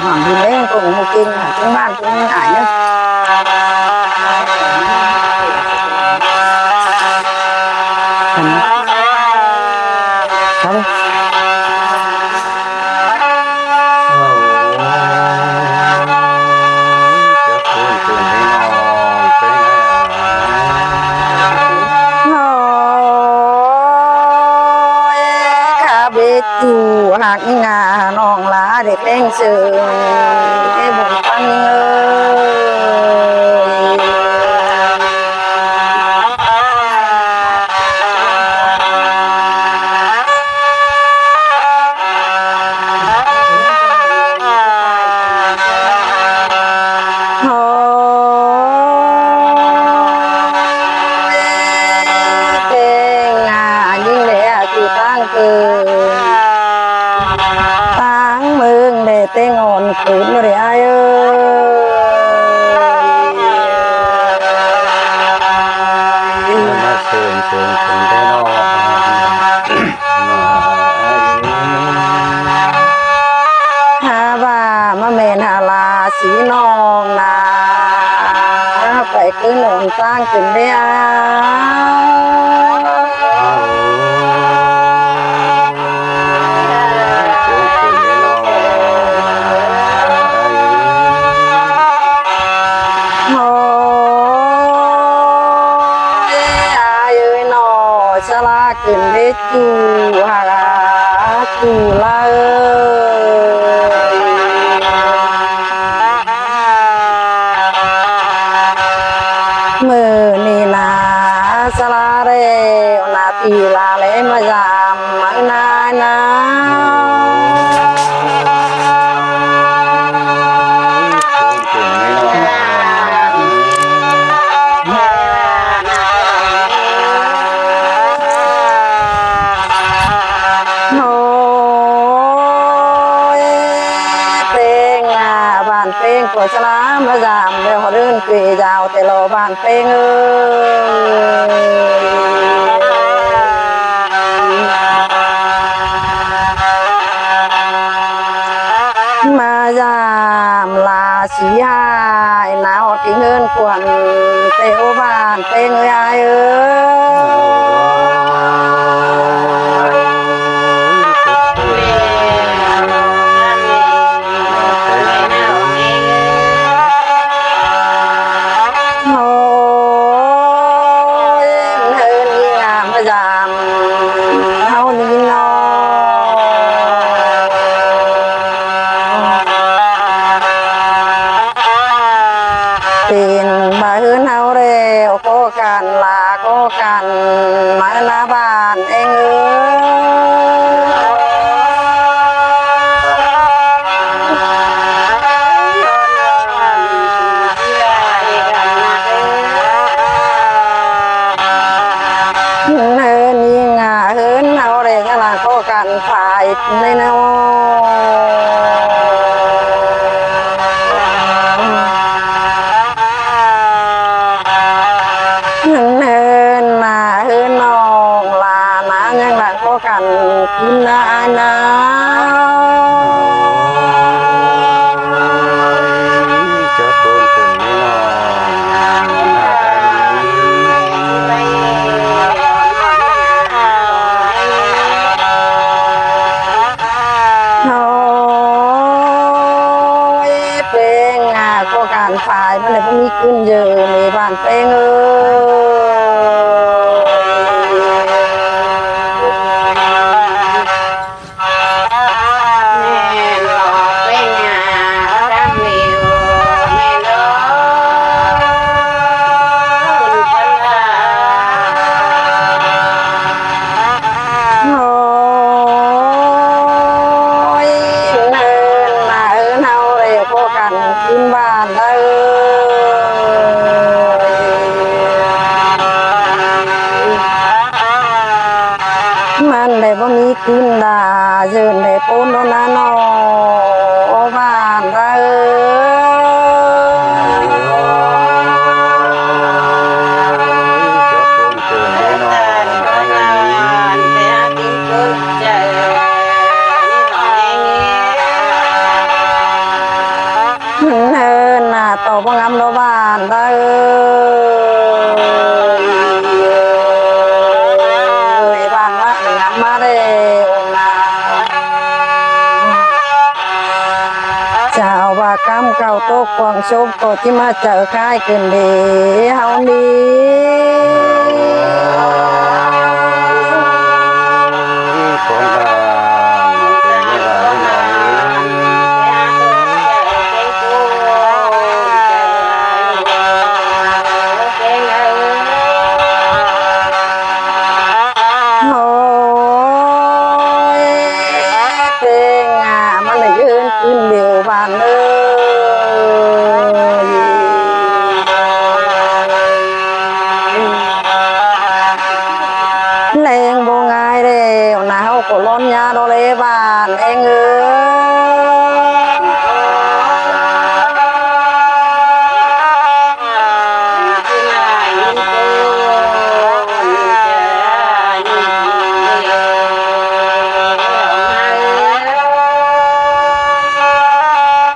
hoàng thì lấy cùng một kinh là trong ban cũng ngại nhá sao chủ hạt ngà nòng lá để đen sờ cái bụng ăn ơi cái ngà nhưng để từ tăng từ tháng mừng để tên ngọn cuốn rồi ai ơi mà sườn sườn sườn thế nó hà bà mà mền hà là xí non là phải cứ nón tăng cuốn đấy kinh đế chu hà chu la mơ ni na sa la re na ti la le ma jam na naเพลงขอสลามละจามเดี๋ยวเขาเดินเกยยาวแต่รอบ้านเพลงมายามลาสีหายหนาวทิ้งเงินควรเตวบ้านเพลงเอ้ยเป็นบาฮืนเฮาเร็วก็กันลาก็กันมาหน้าบ้านเองเฮินยิงเฮินเฮาเร็วลาก็กันฝ่ายในเนากันกินนานาจะตูนถึงไม่นเพลงก็การฝ่ายมันเลยก็มีขึ้นเยอะในบ้านเพลงกินบ้านได้มันได้บ่มีกินดาเยินได้ปูนโดนนอบ้านได้เ เฮินน่ะต่อพงามโนบ้านได้บ้านละงามมาได้องนาเจ้าว่ากำเก่าโตกวางชมก็ที่มาเจอค่ายเกินเดีเฮานี้ของเราเป็นเวลาที่น้องโอ้ยเป็นมันเลยยืนขึ้นเดียวบ้านแรงโบงายเร็วหนาวก็ร้อนยาโดเลบ้านเอง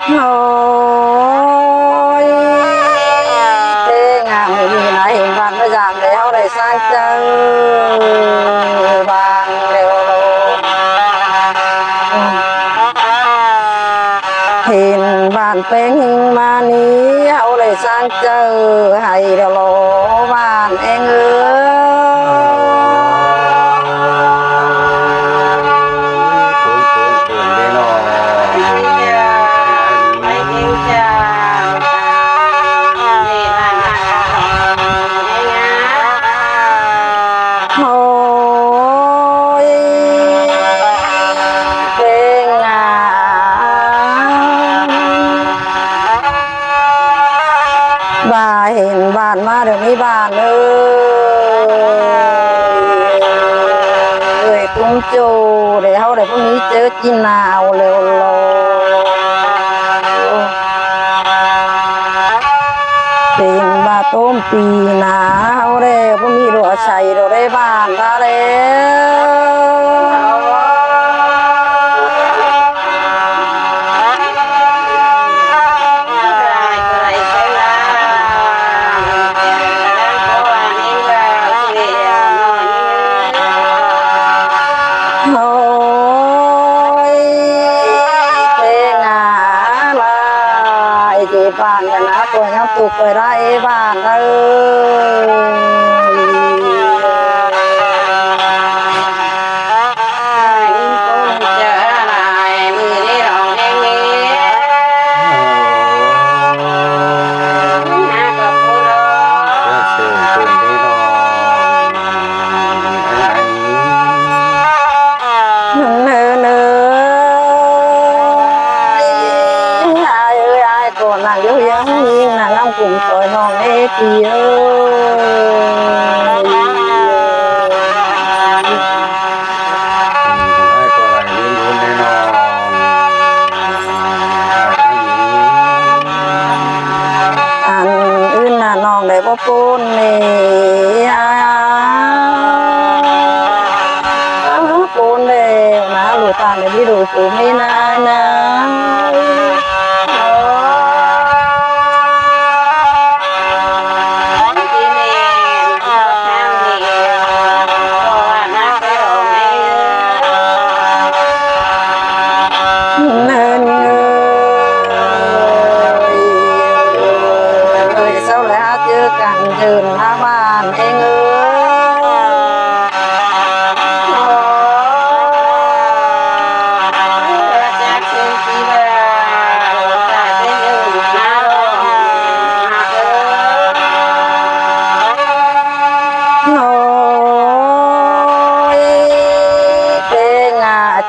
โอ้ยเป็นไม่มีไหนเห็นบ้านไม่จางแล้วได้สร้างเจอบ้านเร็วเห็นบ้านเป็นมานี้เอาได้สร้างเจอให้เดี๋ยวโลบ้านเองได้น้องโอ้ยเป็นบ้าเห็นบ้านมาเดี๋ยวนี้บ้านตุ้งโจเดี๋ยวเดี๋ยวพรุ่งนี้เจอจีนาวเร็วโลเป็นบ้าต้มปีหนาวเร็วพรุ่งนี้รัวใส่รัวได้บ้านตาเร็โอ้ยเป็นอะไรที่บ้านกันนะตัวน้ำตุกไปได้บ้านเนอเนอไอ้ก่อนนางเดี๋ยวยังยิงนางน้ำกลุ่มซอยน้องตีอันอื่นน่ะน้องได้บ่ปูนนี่ปูนเด้นะหลูกตาในที่ดูสูงไม่นานนะเนินเศร้าแล้วเจอกันเดินมาบ้านเองโอ้ยเป็น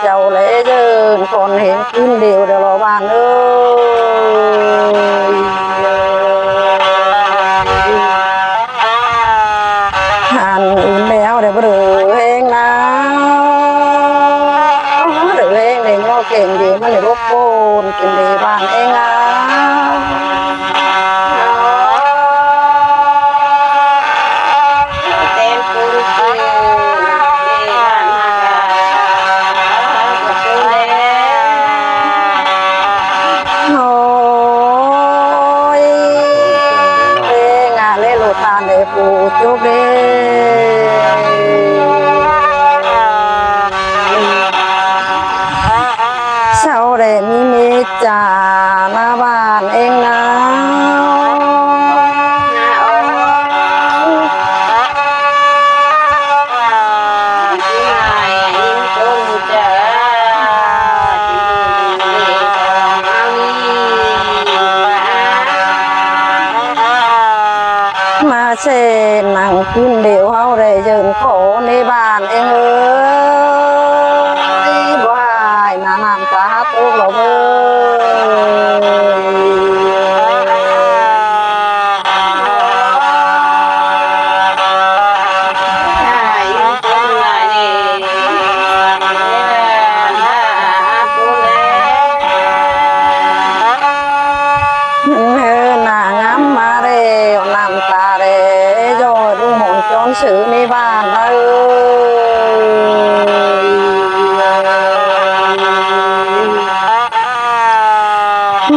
เจ้าเลยเดินคนเห็นขึ้นเดียวเดี๋ยวรอบ้านหันอื่นแล้วเดี๋ยวเบลือเองนะเดี๋ยวเองเองก็เก่งดีมันเลยรบกวนกินดีบ้านเองโ ได้มีมิตรจาหน้าบ้านเองนะมาเช่นนั่งกินเดี๋ยวเฮาได้ยืนขอในบ้านเองบ่ายน้ำตาตกเราเบ้หน้างามมาเร็วน้ำตาเร่ยอดรุ่งหงจนสื่อในบ้าน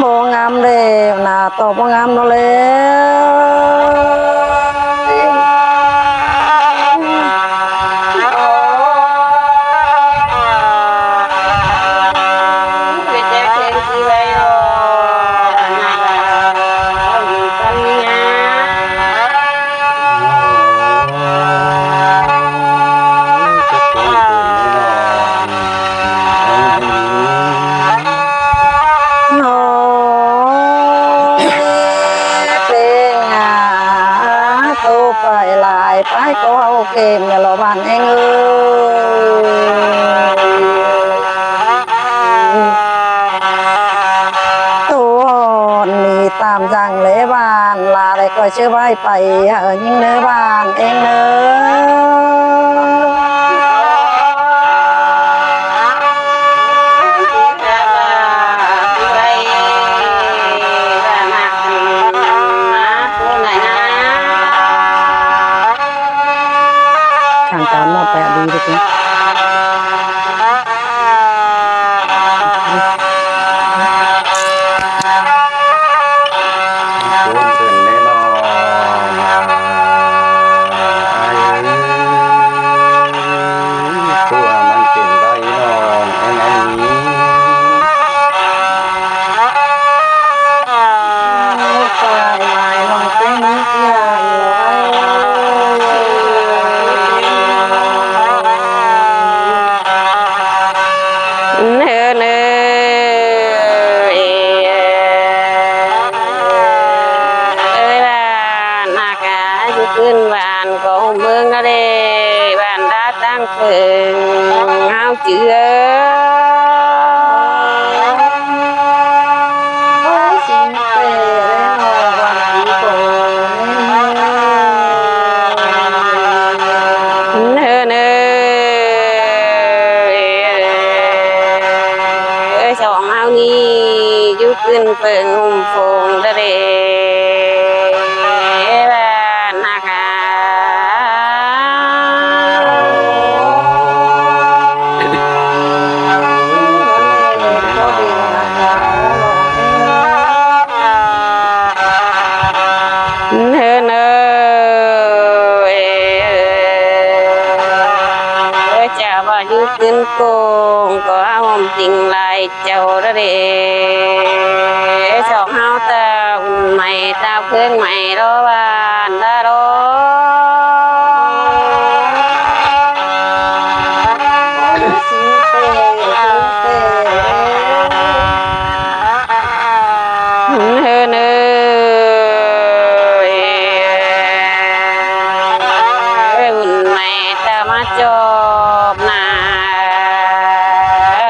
บ่งามเร็วหน้าตบ่งามแล้วไปก็เอาเกมอย่ารอบ้านเองตัวนี่ตามจังเลยบ้านลาอะไรก็เชื่อไว้ไปยิ่งเนื้อบ้านเองเนื้ทางการมอบไปดีด้วยกันขึ้นบ้านก็เมืองก็ได้บ้านได้ตั้งเฟิงเฮาเจือสิงเปแล้ววันที่ก่อนเสองเฮานี่อยู่ขึ้นเฟิงหุ่มโฟงได้อยู่ขึ้นโกงก็เอาจริงลายเจ้าเด้สองเฮาตาอุ่นใหม่ตาเพื่อนใหม่รอบ้านตารอสิงเต้อุ่นใหม่ตามาจอบหน้า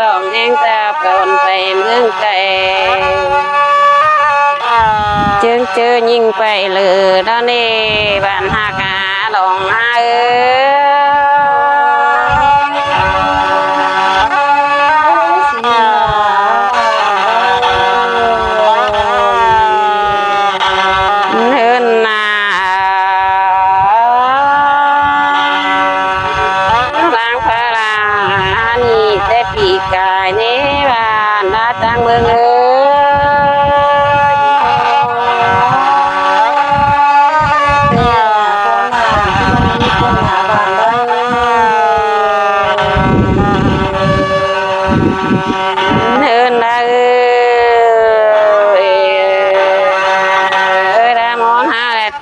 ร้องเพลงตาปลอนไปเมืองไกลเจอยิ่งไปเลยด้านนี้บ้านหากาลองหาปีกายในบ้านนาตั้งเมืองเ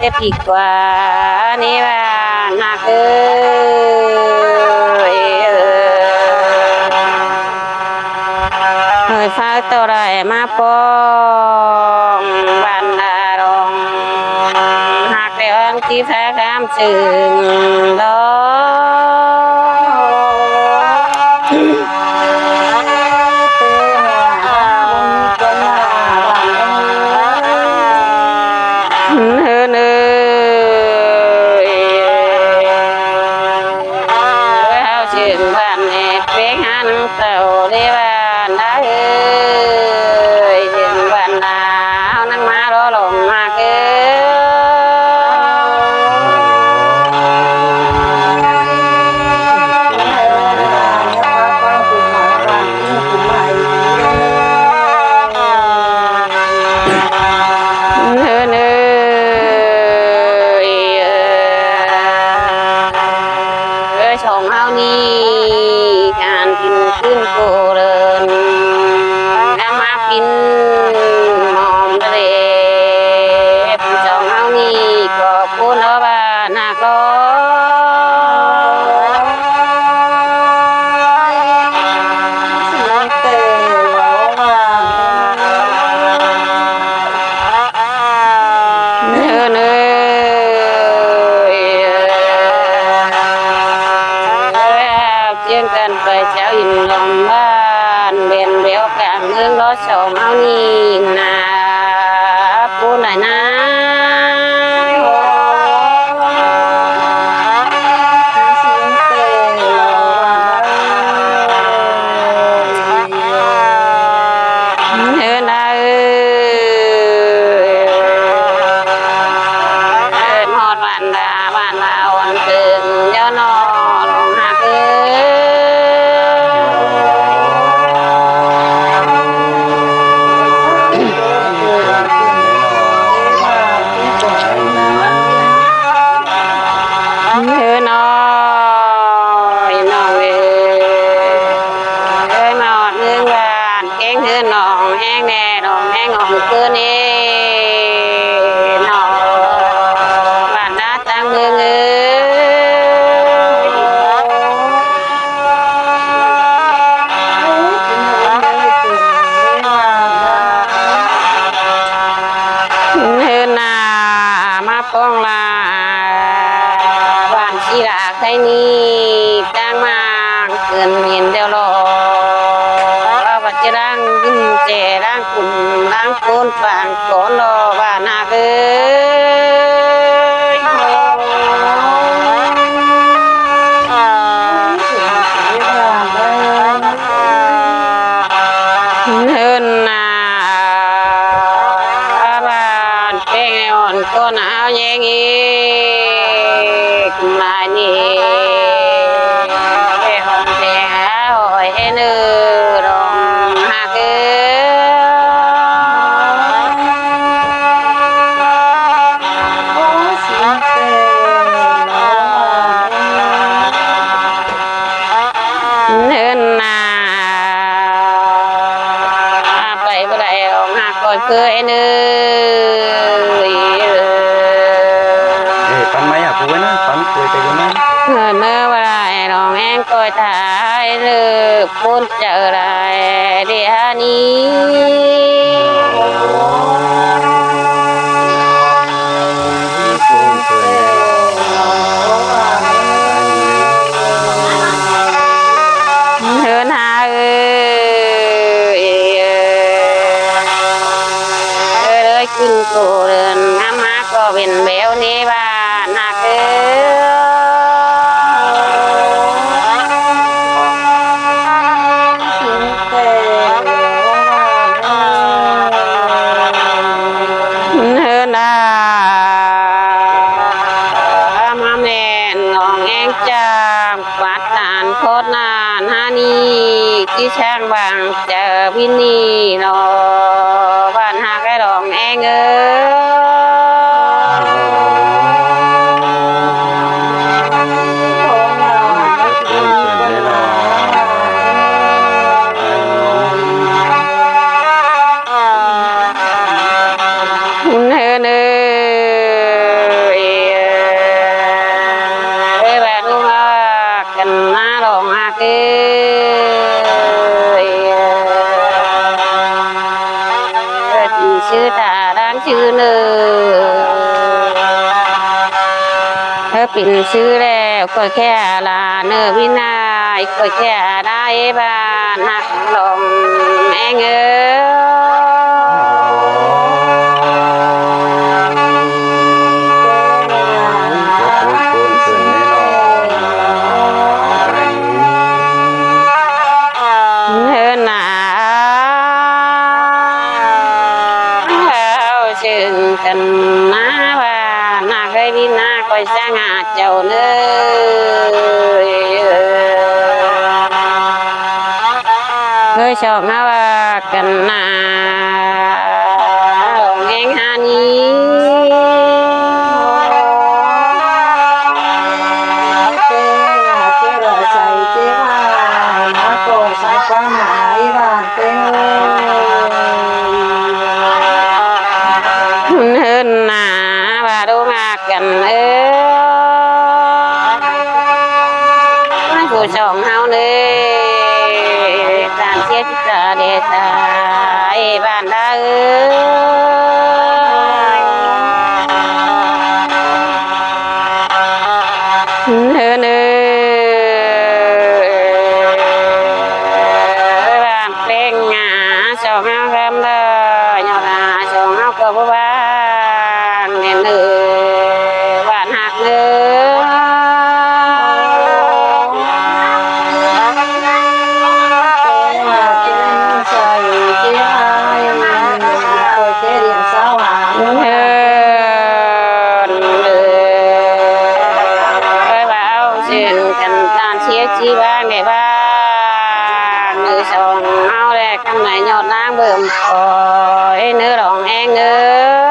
แต่ปีกว่านี่ว่านักเฮ้ยฟ้าตัวไรมาปองบันดาลงหักเดียวที่แท้กามจึงดอเต่าเรียบานได้ถึงวันดาวนั่งมารอลงมาเกิชมเฮานี่การกินขึ้นโกเรินแล้วมากินหอมทะเลผู้ชมเฮานี่ก็พูดแล้วว่านาก็กันไปเจ้าอินลมบ้านเบียนเบียวกลางเมืองรอชมเอานี่นาปูหน่อยนะหอดบ้านดาบ้านดาวันถึงเจ้านอลงหักน้องแห้งแน่น้องแห้งออกคืนนี้น้องบ้านนาตั้งเมืองนามาป้องลาบ้านชีราใครนี่ตั้งมาเกินเห็นเดียวรอจะร่างยิ้มเจร่างคุณร่างโคนฝางก่อนรอว่านาเอ้ยเฮินนาบ้านเป็นอ่อนก็หนาวแยงอีกลายนี้เป็นอ่อนแดงหอยเนื้อเคยเนื้อปันไหมอ่ะปูไว้นะปันคุยไปกันนะเมื่อเวลาลองแองก็ถ่ายเลือกพูดเจอไรเดียนี้เธอหน้าขึ้นโกเดินน้ำมาก็เป็นเบลนี้บ้านนักเฮินนามาแม่น้องแองจามปัดนานโคตรนานฮานี่ที่ช่างบางเจอวินี่นอบ้านหาไก่ดองแอง ชื่อเนอเธอปิ่นชื่อแล้วก็แค่ลาเนอวินายก็แค่ได้บ้านหักลงแม่เงจะพูดคนเกินแน่นอนเฮินหนาเอาชื่อกันนะว่านาเคยวินาก็สร้างอาเจ้าเนยเคยชอบมาว่ากันนาแห่งหานี้ เจ้าเจ้าใส่เจ้ามาโกสายความหมายบ้านเต้ เฮินหนาว่าดูงากันผู้ชองเฮาเด้ตามเสียจิตาเดตายบ้านดาเฮินบ้านเพลงหาชองเฮาคำเด้อยอดาชองเฮาก็บ่บ้านเด้อบ้านหักเด้ใส่เจ้าโอยเจ้าเรียนสาวหา เฮินว่าเอาซึ่งกันตานเชียจีบ้างได้บ้างมือสองเอาแลกคำไหนยอดนางเบิ่มคอยเนื้อรองแองเนื้อ